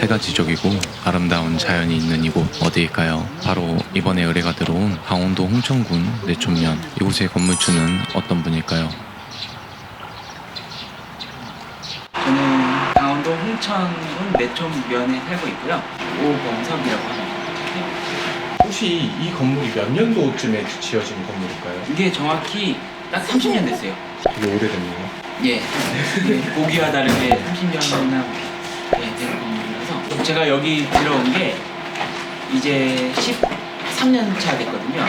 세 가지 지적이고 아름다운 자연이 있는 이곳 어디일까요? 바로 이번에 의뢰가 들어온 강원도 홍천군 내촌면. 이곳의 건물주는 어떤 분일까요? 저는 강원도 홍천군 내촌면에 살고 있고요. 오범석이라고 합니다. 혹시 이 건물이 몇 년도쯤에 지어진 건물일까요? 이게 정확히 딱 30년 됐어요. 되게 오래됐네요. 예. 보기와 다르게 30년이나 된 건물이라서 제가 여기 들어온 게 이제 13년 차 됐거든요.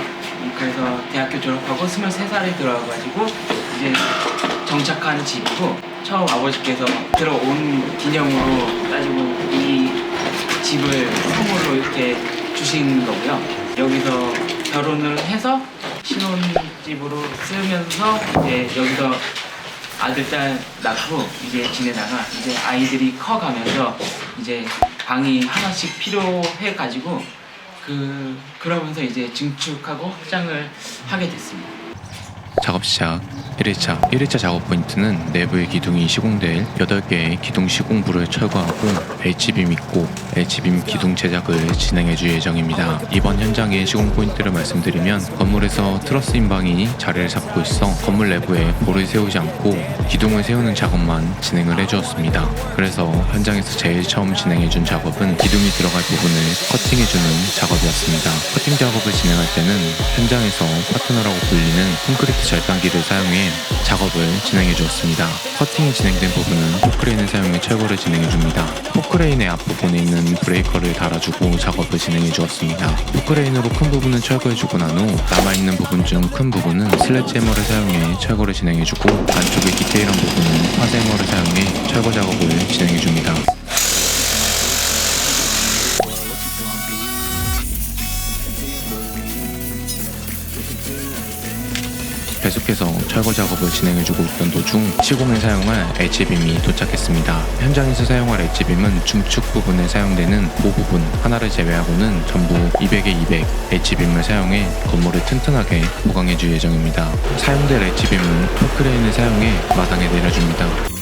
그래서 대학교 졸업하고 23살에 들어와가지고 이제 정착한 집이고, 처음 아버지께서 들어온 기념으로 따지고 이 집을 선물로 이렇게 주신 거고요. 여기서 결혼을 해서 신혼집으로 쓰면서 이제 여기서 아들, 딸 낳고 이제 지내다가 이제 아이들이 커가면서 이제 방이 하나씩 필요해가지고 그러면서 이제 증축하고 확장을 하게 됐습니다. 작업 시작 1일차 작업 포인트는 내부의 기둥이 시공될 8개의 기둥 시공부를 철거하고 H빔 입고 H빔 기둥 제작을 진행해줄 예정입니다. 이번 현장의 시공 포인트를 말씀드리면, 건물에서 트러스 인방이 자리를 잡고 있어 건물 내부에 볼을 세우지 않고 기둥을 세우는 작업만 진행을 해주었습니다. 그래서 현장에서 제일 처음 진행해준 작업은 기둥이 들어갈 부분을 커팅해주는 작업이었습니다. 커팅 작업을 진행할 때는 현장에서 파트너라고 불리는 콘크리트 절단기를 사용해 작업을 진행해 주었습니다. 커팅이 진행된 부분은 포크레인을 사용해 철거를 진행해 줍니다. 포크레인의 앞부분에 있는 브레이커를 달아주고 작업을 진행해 주었습니다. 포크레인으로 큰 부분은 철거해 주고 난 후 남아있는 부분 중 큰 부분은 슬래지해머를 사용해 철거를 진행해 주고, 안쪽의 디테일한 부분은 화세머를 사용해 철거 작업을 진행해 줍니다. 계속해서 철거 작업을 진행해주고 있던 도중 시공에 사용할 H빔이 도착했습니다. 현장에서 사용할 H빔은 중축 부분에 사용되는 모 부분 하나를 제외하고는 전부 200에 200 H빔을 사용해 건물을 튼튼하게 보강해줄 예정입니다. 사용될 H빔은 포크레인을 사용해 마당에 내려줍니다.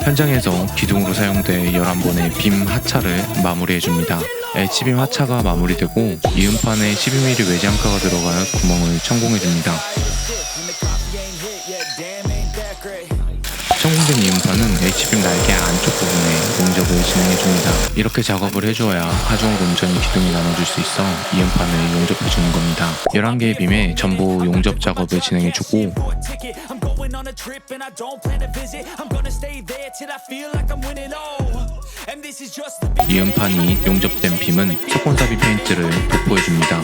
현장에서 기둥으로 사용될 11번의 빔 하차를 마무리해줍니다. H빔 하차가 마무리되고 이음판에 12mm 외장카가 들어갈 구멍을 천공해줍니다. 천공된 이음판은 H빔 날개 안쪽 부분에 용접을 진행해줍니다. 이렇게 작업을 해줘야 하중을 온전히 기둥이 나눠줄 수 있어 이음판을 용접해주는 겁니다. 11개의 빔에 전부 용접 작업을 진행해주고, 이음판이 용접된 빔은 속건사비 페인트를 도포해줍니다.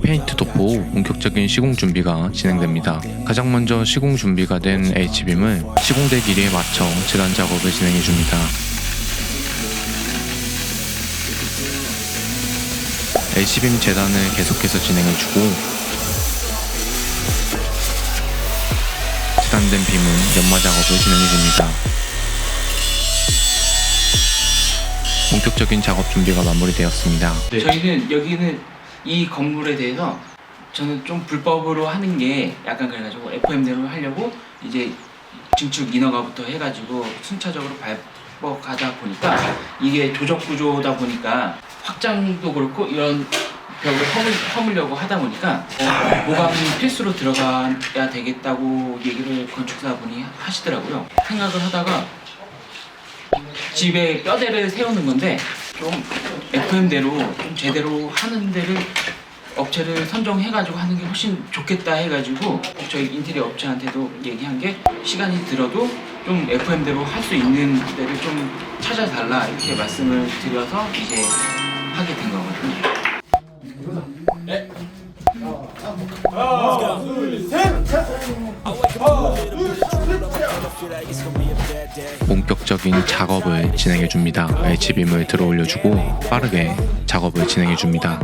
페인트 도포 후 본격적인 시공 준비가 진행됩니다. 가장 먼저 시공 준비가 된 H빔을 시공될 길이에 맞춰 재단 작업을 진행해줍니다. H빔 재단을 계속해서 진행해주고, 재단된 빔은 연마 작업을 진행해줍니다. 본격적인 작업 준비가 마무리되었습니다. 네. 저희는 여기는 이 건물에 대해서 저는 좀 불법으로 하는 게 약간 그래가지고 FM대로 하려고 이제 증축 인허가부터 해가지고 순차적으로 밟아가다 보니까 이게 조적 구조다 보니까 확장도 그렇고 이런 벽을 허물려고 하다 보니까 보강 필수로 들어가야 되겠다고 얘기를 건축사분이 하시더라고요. 생각을 하다가 집에 뼈대를 세우는 건데 좀 FM대로 좀 제대로 하는 데를 업체를 선정해가지고 하는 게 훨씬 좋겠다 해가지고 저희 인테리어 업체한테도 얘기한 게, 시간이 들어도 좀 FM대로 할 수 있는 데를 좀 찾아달라 이렇게 말씀을 드려서 이제 하게 된 거거든요. 본격적인 작업을 진행해줍니다. H빔을 들어 올려주고 빠르게 작업을 진행해줍니다.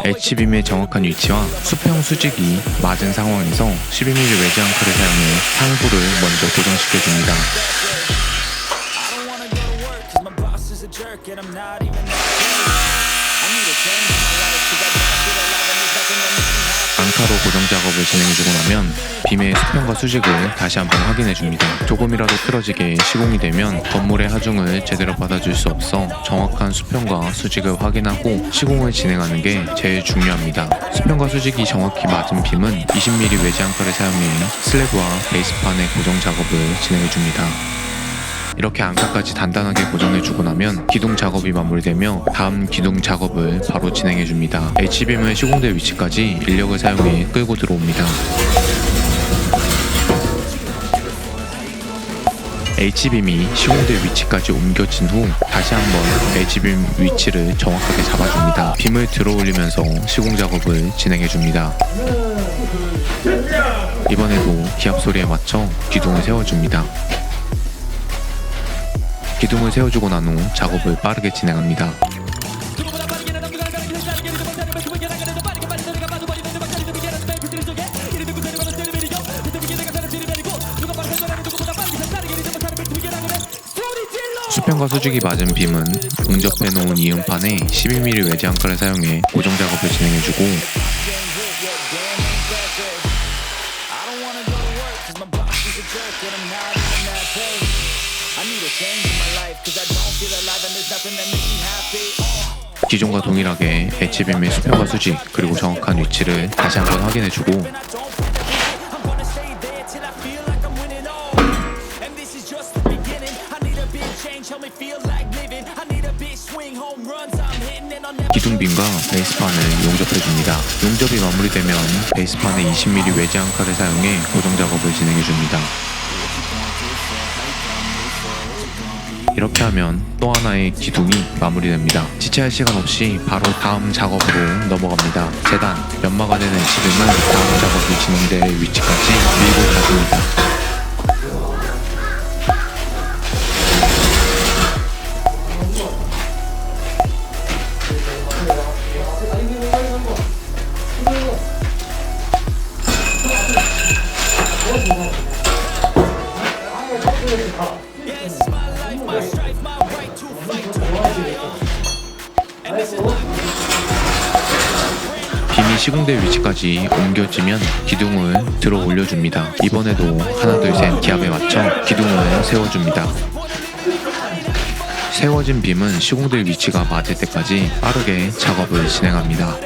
H빔의 정확한 위치와 수평 수직이 맞은 상황에서 12mm 외지 앙크를 사용해 상부를 먼저 고정시켜줍니다. 앙카로 고정 작업을 진행해주고 나면 빔의 수평과 수직을 다시 한번 확인해줍니다. 조금이라도 틀어지게 시공이 되면 건물의 하중을 제대로 받아줄 수 없어 정확한 수평과 수직을 확인하고 시공을 진행하는 게 제일 중요합니다. 수평과 수직이 정확히 맞은 빔은 20mm 외지 앙카를 사용해 슬래브와 베이스판의 고정 작업을 진행해줍니다. 이렇게 앙카까지 단단하게 고정해주고 나면 기둥 작업이 마무리되며 다음 기둥 작업을 바로 진행해줍니다. H빔을 시공대 위치까지 인력을 사용해 끌고 들어옵니다. H빔이 시공대 위치까지 옮겨진 후 다시 한번 H빔 위치를 정확하게 잡아줍니다. 빔을 들어 올리면서 시공 작업을 진행해줍니다. 이번에도 기압 소리에 맞춰 기둥을 세워줍니다. 기둥을 세워주고 난 후 작업을 빠르게 진행합니다. 수평과 수직이 맞은 빔은 봉접해 놓은 이음판에 12mm 외지 앙카를 사용해 고정 작업을 진행해주고 기존과 동일하게 H빔의 수평과 수직 그리고 정확한 위치를 다시 한번 확인해주고 기둥빔과 베이스판을 용접해줍니다. 용접이 마무리되면 베이스판에 20mm 외지 앙카를 사용해 고정 작업을 진행해줍니다. 이렇게 하면 또 하나의 기둥이 마무리됩니다. 지체할 시간 없이 바로 다음 작업으로 넘어갑니다. 재단, 연마가 되는 H빔은 다음 작업이 진행될 위치까지 밀고 가줍니다. 빔이 시공대 위치까지 옮겨지면 기둥을 들어 올려줍니다. 이번에도 하나 둘 셋 기압에 맞춰 기둥을 세워줍니다. 세워진 빔은 시공될 위치가 맞을 때까지 빠르게 작업을 진행합니다.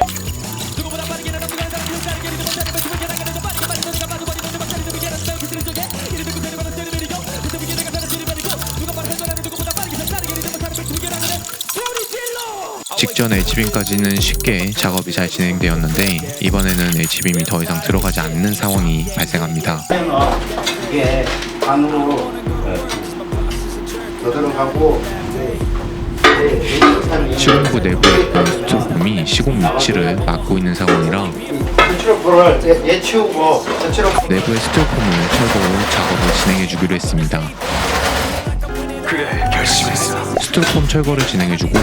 직전 H빔까지는 쉽게 작업이 잘 진행되었는데 이번에는 H빔이 더 이상 들어가지 않는 상황이 발생합니다. 이게 안으로 더 들어가고 시공구 내부에 있던 스티로폼이 시공 위치를 막고 있는 상황이라 스티로폼을 예치우고 내부의 스티로폼을 철거로 작업을 진행해주기로 했습니다. 그래, 결심했어. 스티로폼 철거를 진행해주고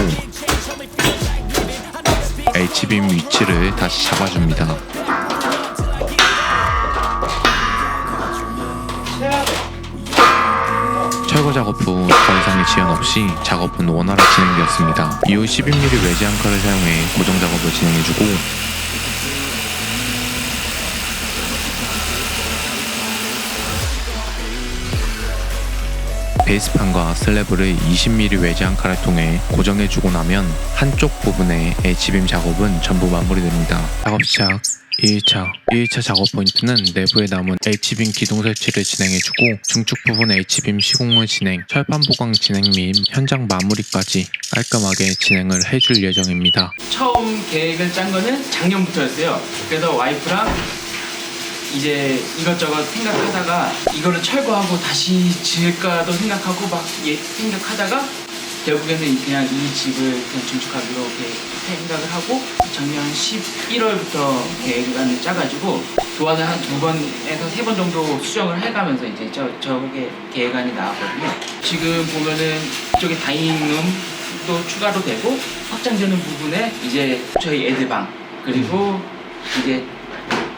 H빔 위치를 다시 잡아줍니다. 철거 작업 후 더 이상의 지연 없이 작업은 원활하게 진행되었습니다. 이후 12mm 외지 앙카를 사용해 고정 작업을 진행해주고 베이스판과 슬래브를 20mm 외지 앙카를 통해 고정해주고 나면 한쪽 부분의 H빔 작업은 전부 마무리됩니다. 작업 시작 1차 작업 포인트는 내부에 남은 H빔 기둥 설치를 진행해주고 중축 부분 H빔 시공을 진행, 철판 보강 진행 및 현장 마무리까지 깔끔하게 진행을 해줄 예정입니다. 처음 계획을 짠 거는 작년부터였어요. 그래서 와이프랑 이제 이것저것 생각하다가 이거를 철거하고 다시 지을까도 생각하고 막 생각하다가 결국에는 그냥 이 집을 그냥 증축하기로 이렇게 생각을 하고 작년 11월부터 계획안을 짜가지고 교환을 한 2번에서 3번 정도 수정을 해가면서 이제 저게 계획안이 나왔거든요. 지금 보면은 이쪽에 다이닝룸도 추가로 되고 확장되는 부분에 이제 저희 애들 방 그리고 이제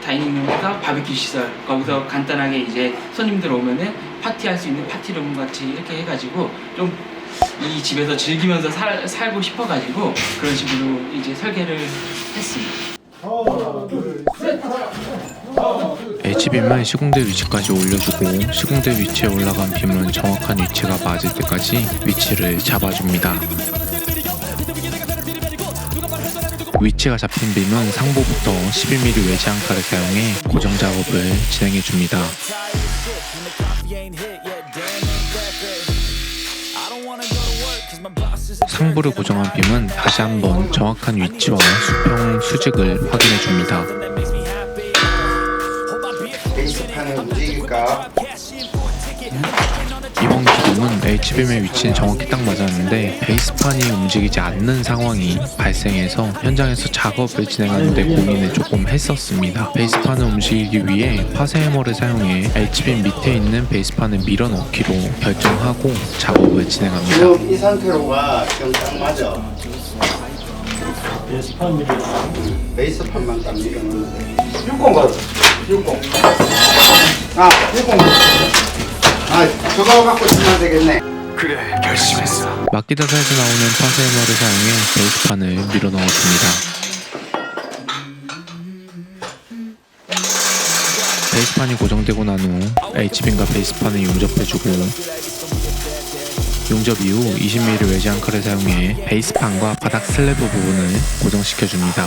다이닝룸과 바비큐 시설, 거기서 간단하게 이제 손님들 오면은 파티할 수 있는 파티룸 같이 이렇게 해가지고 좀 이 집에서 즐기면서 살고 싶어가지고 그런 식으로 이제 설계를 했습니다. H빔은 시공대 위치까지 올려주고 시공대 위치에 올라간 빔은 정확한 위치가 맞을 때까지 위치를 잡아줍니다. 위치가 잡힌 빔은 상부부터 12mm 외지 안카를 사용해 고정 작업을 진행해줍니다. 상부를 고정한 빔은 다시 한번 정확한 위치와 수평 수직을 확인해줍니다. 베이스판에 움직일까? 이번 기둥은 H빔의 위치는 정확히 딱 맞았는데 베이스판이 움직이지 않는 상황이 발생해서 현장에서 작업을 진행하는데 고민을 조금 했었습니다. 베이스판을 움직이기 위해 파쇄 해머를 사용해 H빔 밑에 있는 베이스판을 밀어넣기로 결정하고 작업을 진행합니다. 지금 이 상태로가 지금 딱 맞아. 베이스판만 딱 밀어넣으면 돼. 60 가자. 60. 아, 60. 아, 저거 갖고 치면 되겠네. 막기다사에서 나오는 파쇄 해머를 사용해 베이스판을 밀어넣었습니다. 베이스판이 고정되고 난 후 H빔과 베이스판을 용접해주고 용접 이후 20mm 외지 안카를 사용해 베이스판과 바닥 슬래브 부분을 고정시켜줍니다.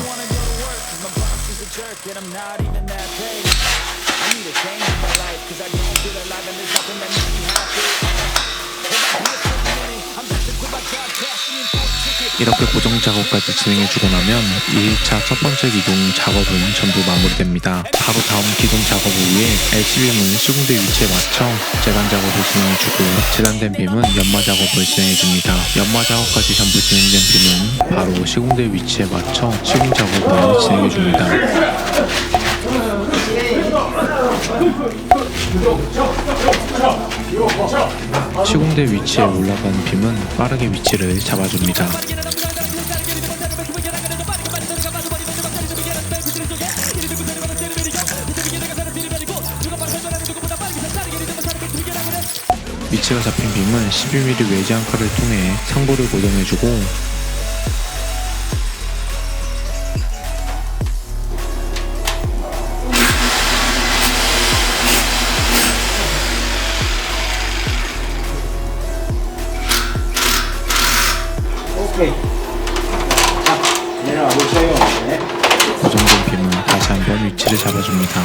이렇게 고정 작업까지 진행해주고 나면 1차 첫 번째 기둥 작업은 전부 마무리됩니다. 바로 다음 기둥 작업 후에 H빔은 시공대 위치에 맞춰 재단 작업을 진행해주고 재단된 빔은 연마 작업을 진행해줍니다. 연마 작업까지 전부 진행된 빔은 바로 시공대 위치에 맞춰 시공 작업을 진행해줍니다. 시공대 위치에 올라간 빔은 빠르게 위치를 잡아줍니다. 위치가 잡힌 빔은 12mm 외지 안카를 통해 상부를 고정해주고 오케이. 자, 내려와 보세요. 네. 고정된 빔은 다시 한번 위치를 잡아줍니다.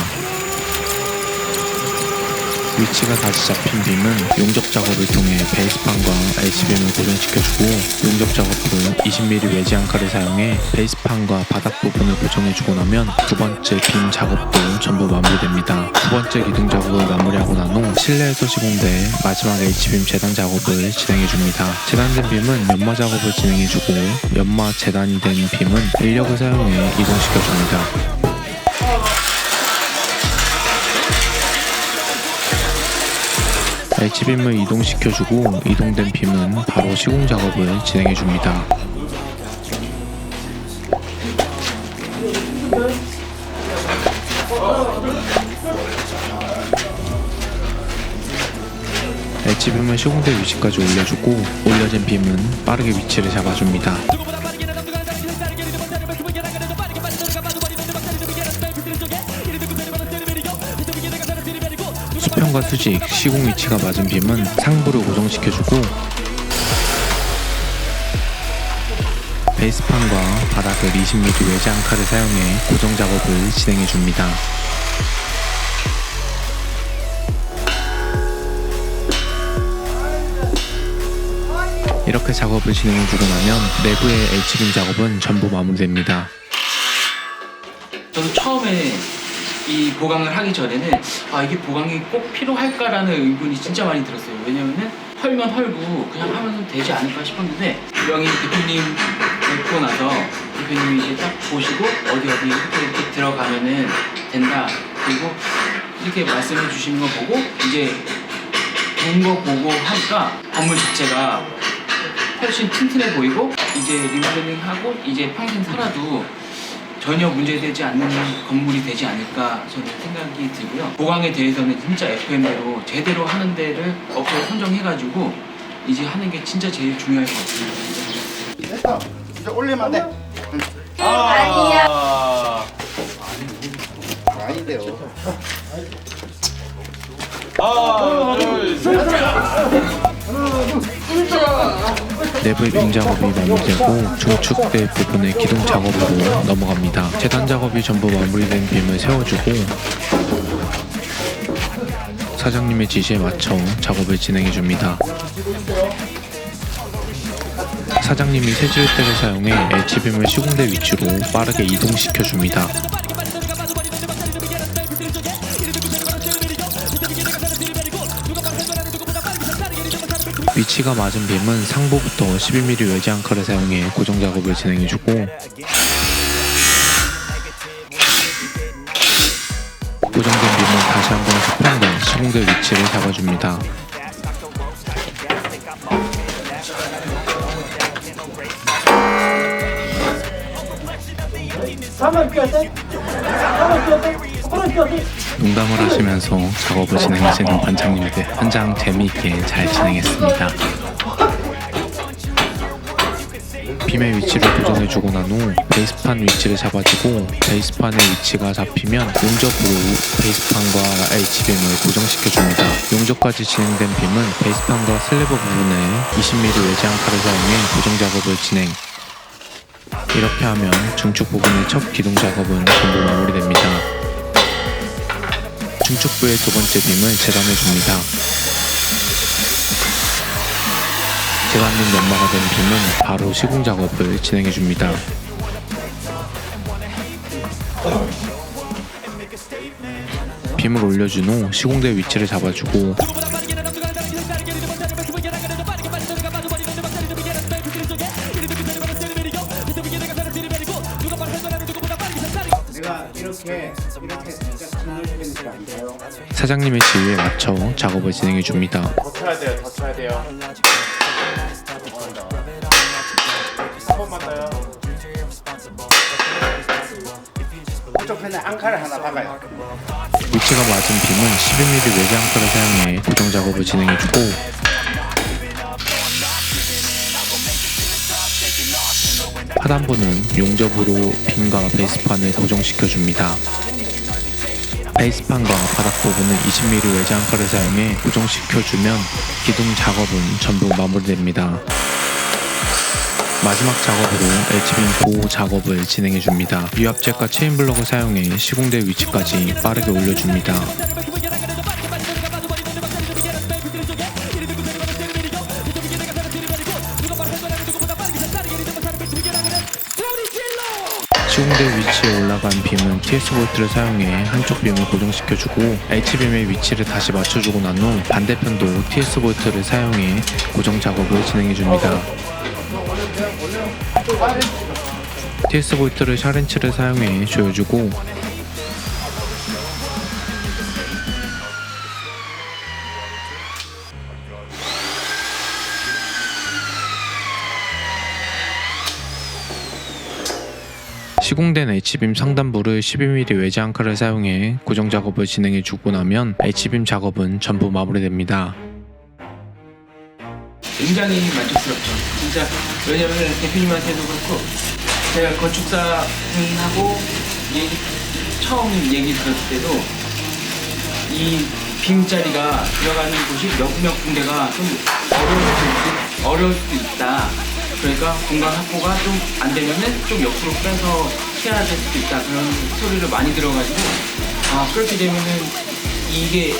위치가 다시 잡힌 빔은 용접 작업을 통해 베이스판과 H빔을 고정시켜주고 용접 작업 후 20mm 외지 안카를 사용해 베이스판과 바닥 부분을 고정해주고 나면 두 번째 빔 작업도 전부 마무리됩니다. 두 번째 기둥 작업을 마무리하고 난 후 실내에서 시공돼 마지막 H빔 재단 작업을 진행해줍니다. 재단된 빔은 연마 작업을 진행해주고 연마 재단이 된 빔은 인력을 사용해 이동시켜줍니다. H빔을 이동시켜주고 이동된 빔은 바로 시공 작업을 진행해줍니다. H빔을 시공대 위치까지 올려주고 올려진 빔은 빠르게 위치를 잡아줍니다. 수평과 수직, 시공 위치가 맞은 빔은 상부를 고정시켜주고 베이스판과 바닥을 20mm 외지 안카를 사용해 고정 작업을 진행해줍니다. 이렇게 작업을 진행해주고 나면 내부의 H빔 작업은 전부 마무리됩니다. 저도 처음에 이 보강을 하기 전에는 이게 보강이 꼭 필요할까라는 의문이 진짜 많이 들었어요. 왜냐면은 헐면 헐고 그냥 하면 되지 않을까 싶었는데 명희 대표님 뵙고 나서 대표님이 이제 딱 보시고 어디 이렇게 들어가면은 된다. 그리고 이렇게 말씀해 주시는 거 보고 이제 된 거 보고 하니까 건물 자체가 훨씬 튼튼해 보이고 이제 리모델링 하고 이제 평생 살아도 전혀 문제되지 않는 건물이 되지 않을까 저는 생각이 들고요. 보강에 대해서는 진짜 FM대로 제대로 하는 데를 업체를 선정해가지고 이제 하는 게 진짜 제일 중요할 것 같습니다. 됐어. 이제 올리면 돼. 아, 아닌데요. 하나, 둘, 셋. 내부의 빙 작업이 마무리되고 중축대 부분의 기둥 작업으로 넘어갑니다. 재단 작업이 전부 마무리된 빔을 세워주고 사장님의 지시에 맞춰 작업을 진행해줍니다. 사장님이 세질대를 사용해 H빔을 시공대 위치로 빠르게 이동시켜줍니다. 위치가 맞은 빔은 상부부터 12mm 외지 앙카를 사용해 고정 작업을 진행해주고 고정된 빔은 다시 한번 수평된 시공대 위치를 잡아줍니다. 농담을 하시면서 작업을 진행하시는 반장님들 현장 재미있게 잘 진행했습니다. 빔의 위치를 고정해주고 난 후 베이스판 위치를 잡아주고 베이스판의 위치가 잡히면 용접으로 베이스판과 H빔을 고정시켜줍니다. 용접까지 진행된 빔은 베이스판과 슬래브 부분에 20mm 외지 앙카를 사용해 고정 작업을 진행. 이렇게 하면 중축 부분의 첫 기둥 작업은 전부 마무리됩니다. 중축부의 두 번째 빔을 재단해줍니다. 재단된 연마가 된 빔은 바로 시공 작업을 진행해줍니다. 빔을 올려준 후 시공대 위치를 잡아주고 내가 이렇게 진짜 진행되는 게 아니에요. 사장님의 지휘에 맞춰 작업을 진행해줍니다. 더 쳐야 돼요, 더 쳐야 돼요. 한 번만 더요. 이쪽 편에 앙카를 하나 박아요. 위치가 맞은 빔은 12mm 외지 앙카를 사용해 고정 작업을 진행해주고 하단부는 용접으로 빔과 베이스판을 고정시켜줍니다. 베이스판과 바닥 부분은 20mm 외지 앙카를 사용해 고정시켜주면 기둥 작업은 전부 마무리됩니다. 마지막 작업으로 H빔 보호 작업을 진행해줍니다. 유압잭과 체인블럭을 사용해 시공대 위치까지 빠르게 올려줍니다. 시공대 위치에 올라간 빔은 TS 볼트를 사용해 한쪽 빔을 고정시켜주고 H빔의 위치를 다시 맞춰주고 난 후 반대편도 TS 볼트를 사용해 고정 작업을 진행해줍니다. TS 볼트를 샤렌치를 사용해 조여주고 시공된 H빔 상단부를 12mm 외지 앙카를 사용해 고정 작업을 진행해주고 나면 H빔 작업은 전부 마무리됩니다. 굉장히 만족스럽죠. 진짜 왜냐면 대표님한테도 그렇고 제가 건축사하고 처음 얘기 들었을 때도 이 빔자리가 들어가는 곳이 몇몇 군데가 좀 어려울 수도 있다. 그러니까 공간 확보가 좀 안 되면은 좀 옆으로 빼서 해야 될 수도 있다. 그런 소리를 많이 들어가지고 그렇게 되면은 이게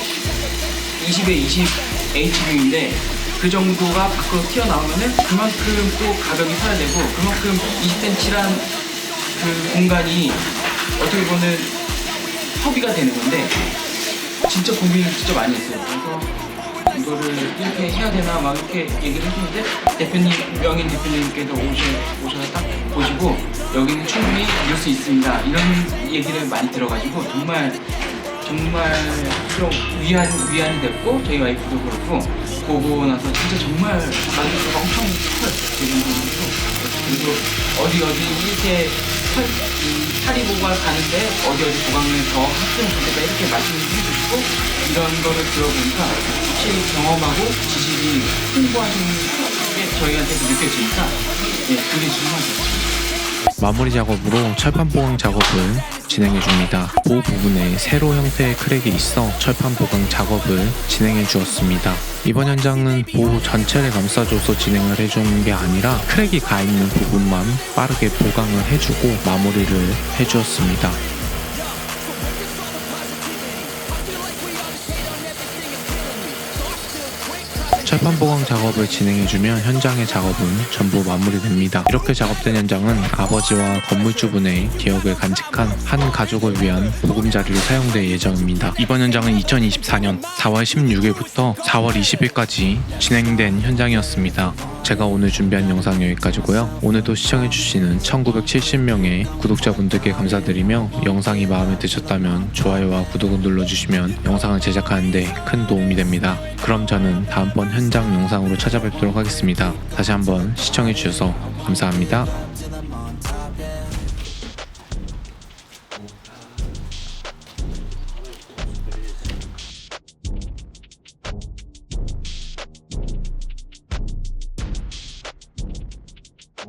20에 20 H빔인데 그 정도가 밖으로 튀어나오면은 그만큼 또 가격이 사야 되고 그만큼 20cm란 그 공간이 어떻게 보면 허비가 되는 건데 진짜 고민을 진짜 많이 했어요. 그래서 이거를 이렇게 해야 되나 막 이렇게 얘기를 해주는데 명인 대표님께서 오셔서 딱 보시고 여기는 충분히 이럴 수 있습니다. 이런 얘기를 많이 들어가지고 정말 좀 위안이 됐고 저희 와이프도 그렇고 보고 나서 진짜 정말 만족도가 엄청 커요. 그리고 어디 이렇게 사리 보고를 가는데 어디 보강을 더 학생 상태가 이렇게 말씀을 해주시고 이런 거를 들어보니까 확실히 경험하고 지식이 풍부하신 게 저희한테도 느껴지니까 예, 그게 중요하죠. 마무리 작업으로 철판 보강 작업을 진행해 줍니다. 보호 부분에 세로 형태의 크랙이 있어 철판 보강 작업을 진행해 주었습니다. 이번 현장은 보호 전체를 감싸줘서 진행을 해주는 게 아니라 크랙이 가 있는 부분만 빠르게 보강을 해주고 마무리를 해주었습니다. 철판 보강 작업을 진행해주면 현장의 작업은 전부 마무리됩니다. 이렇게 작업된 현장은 아버지와 건물주분의 기억을 간직한 한 가족을 위한 보금자리로 사용될 예정입니다. 이번 현장은 2024년 4월 16일부터 4월 20일까지 진행된 현장이었습니다. 제가 오늘 준비한 영상 여기까지고요. 오늘도 시청해주시는 1970명의 구독자분들께 감사드리며 영상이 마음에 드셨다면 좋아요와 구독을 눌러주시면 영상을 제작하는데 큰 도움이 됩니다. 그럼 저는 다음번 현장 영상으로 찾아뵙도록 하겠습니다. 다시 한번 시청해주셔서 감사합니다.